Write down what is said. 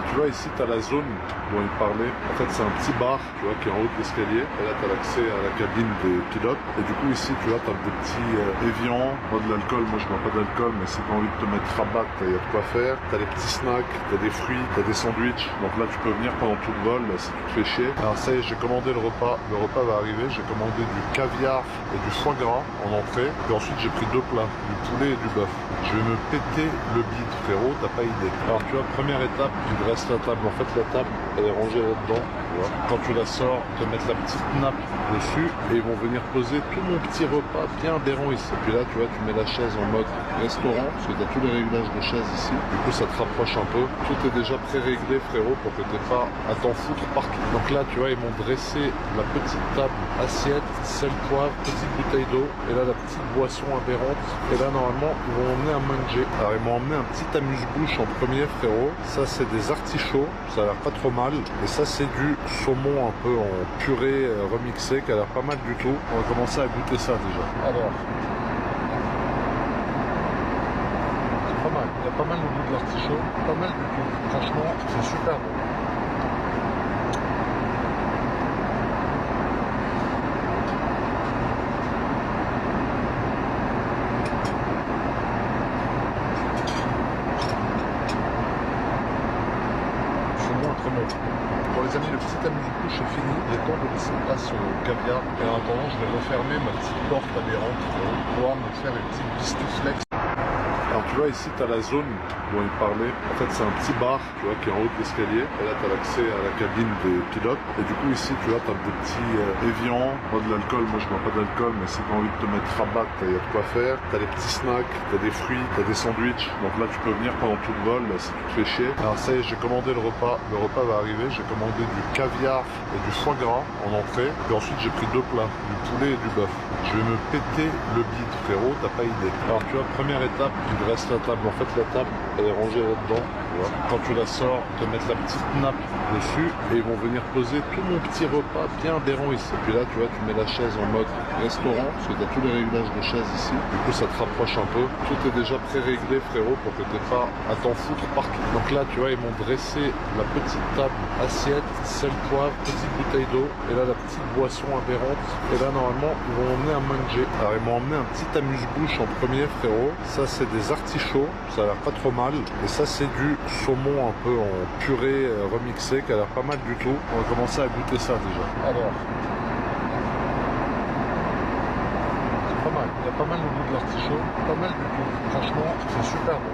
Alors tu vois ici tu as la zone dont il parlait. En fait c'est un petit bar, tu vois, qui est en haut de l'escalier. Et là tu as l'accès à la cabine des pilotes. Et du coup ici tu vois tu as des petits évians, pas de l'alcool, moi je bois pas d'alcool, mais si tu as envie de te mettre rabat, il y a de quoi faire. Tu as des petits snacks, tu as des fruits, tu as des sandwichs. Donc là tu peux venir pendant tout le vol si tu te fais chier. Alors ça y est, j'ai commandé le repas va arriver. J'ai commandé du caviar et du foie gras en entrée. Puis ensuite j'ai pris 2 plats, du poulet et du bœuf. Je vais me péter le bide, frérot, t'as pas idée. Alors tu vois, première étape, tu dresses la table. En fait la table elle est rangée là-dedans. Quand tu la sors, tu vas mettre la petite nappe dessus et ils vont venir poser tout mon petit repas bien aberrant ici. Et puis là, tu vois, tu mets la chaise en mode restaurant parce que tu as tous les réglages de chaise ici. Du coup, ça te rapproche un peu. Tout est déjà pré-réglé, frérot, pour que tu n'aies pas à t'en foutre partout. Donc là, tu vois, ils m'ont dressé la petite table, assiette, sel, poivre, petite bouteille d'eau et là, la petite boisson aberrante. Et là, normalement, ils vont emmener un manger. Alors, ils m'ont emmené un petit amuse-bouche en premier, frérot. Ça, c'est des artichauts. Ça a l'air pas trop mal. Et ça, c'est du saumon un peu en purée remixé qui a l'air pas mal du tout. On va commencer à goûter ça déjà. Alors, c'est pas mal. Il y a pas mal au goût de l'artichaut. Pas mal du tout. Franchement, c'est super bon. Pour les amis, le petit amuse-bouche est fini. Il est temps de laisser place au caviar. Et en attendant, je vais refermer ma petite porte adhérente pour pouvoir me faire une petite bistiflex. Alors tu vois ici tu as la zone dont il parlait. En fait c'est un petit bar, tu vois, qui est en haut de l'escalier. Et là tu as l'accès à la cabine des pilotes. Et du coup ici tu vois tu as des petits évians, pas de l'alcool, moi je bois pas d'alcool, mais si tu as envie de te mettre rabat, il y a de quoi faire. Tu as des petits snacks, tu as des fruits, tu as des sandwichs. Donc là tu peux venir pendant tout le vol si tu te fais chier. Alors ça y est, j'ai commandé le repas va arriver. J'ai commandé du caviar et du foie gras en entrée. Puis ensuite j'ai pris 2 plats, du poulet et du bœuf. Je vais me péter le bide, frérot, t'as pas idée. Alors tu vois, première étape, tu dresses la table. En fait la table elle est rangée là-dedans. Quand tu la sors, tu vas mettre la petite nappe dessus et ils vont venir poser tout mon petit repas bien aberrant ici. Et puis là tu vois, tu mets la chaise en mode restaurant parce que tu as tous les réglages de chaise ici. Du coup ça te rapproche un peu. Tout est déjà pré-réglé, frérot, pour que tu n'aies pas à t'en foutre partout. Donc là tu vois, ils m'ont dressé la petite table, assiette, sel, poivre, petite bouteille d'eau et là la petite boisson aberrante. Et là normalement ils vont emmener un manger. Alors ils m'ont emmené un petit amuse-bouche en premier, frérot. Ça c'est des artichauts, ça a l'air pas trop mal. Et ça c'est du saumon un peu en purée remixé qui a l'air pas mal du tout. On va commencer à goûter ça déjà. Alors, c'est pas mal. Il y a pas mal au goût de l'artichaut. Pas mal du tout. Franchement, c'est super bon.